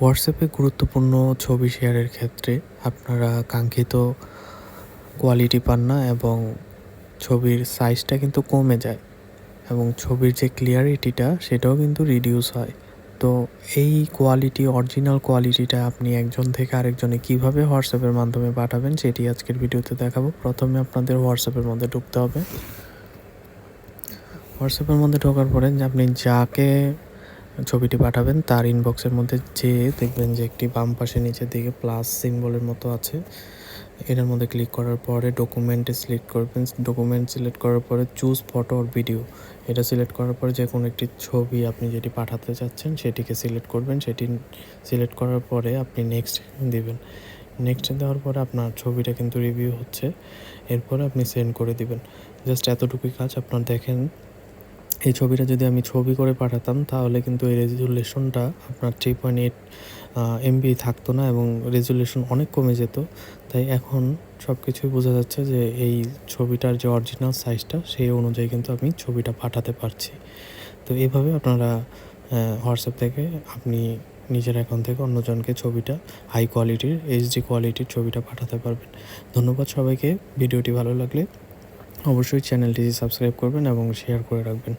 হোয়াটসঅ্যাপে গুরুত্বপূর্ণ ছবি শেয়ারের ক্ষেত্রে আপনারা কাঙ্ক্ষিত কোয়ালিটি পান না এবং ছবির সাইজটা কিন্তু কমে যায় এবং ছবির যে ক্লিয়ারিটিটা সেটাও কিন্তু রিডিউস হয়। তো এই অরিজিনাল কোয়ালিটিটা আপনি একজন থেকে আরেকজনে কীভাবে হোয়াটসঅ্যাপের মাধ্যমে পাঠাবেন সেটি আজকের ভিডিওতে দেখাবো। প্রথমে আপনাদের হোয়াটসঅ্যাপের মধ্যে ঢুকতে হবে। হোয়াটসঅ্যাপের মধ্যে ঢোকার পরে আপনি যাকে ছবিটি পাঠাবেন তার ইনবক্সের মধ্যে যেয়ে দেখবেন যে একটি বাম পাশে নিচের দিকে প্লাস সিম্বলের মতো আছে। এটার মধ্যে ক্লিক করার পরে ডকুমেন্টে সিলেক্ট করবেন। ডকুমেন্ট সিলেক্ট করার পরে চুজ ফটো অর ভিডিও, এটা সিলেক্ট করার পরে যে কোনো একটি ছবি আপনি যেটি পাঠাতে চাচ্ছেন সেটিকে সিলেক্ট করবেন। সেটি সিলেক্ট করার পরে আপনি নেক্সট দিবেন। নেক্সট দেওয়ার পরে আপনার ছবিটা কিন্তু রিভিউ হচ্ছে, এরপরে আপনি সেন্ড করে দিবেন। জাস্ট এতটুকুই কাজ। আপনার দেখেন এই ছবিটা যদি আমি ছবি করে পাঠাতাম তাহলে কিন্তু এই রেজুলেশনটা আপনার 3.8 MB থাকতো না এবং রেজুলেশন অনেক কমে যেত। তাই এখন সব কিছুই বোঝা যাচ্ছে যে এই ছবিটার যে অরিজিনাল সাইজটা সেই অনুযায়ী কিন্তু আমি ছবিটা পাঠাতে পারছি। তো এভাবে আপনারা হোয়াটসঅ্যাপ থেকে আপনি নিজের অ্যাকাউন্ট থেকে অন্যজনকে ছবিটা হাই কোয়ালিটির HD কোয়ালিটির ছবিটা পাঠাতে পারবেন। ধন্যবাদ সবাইকে। ভিডিওটি ভালো লাগলে অবশ্যই চ্যানেলটি সাবস্ক্রাইব করবেন এবং শেয়ার করে রাখবেন।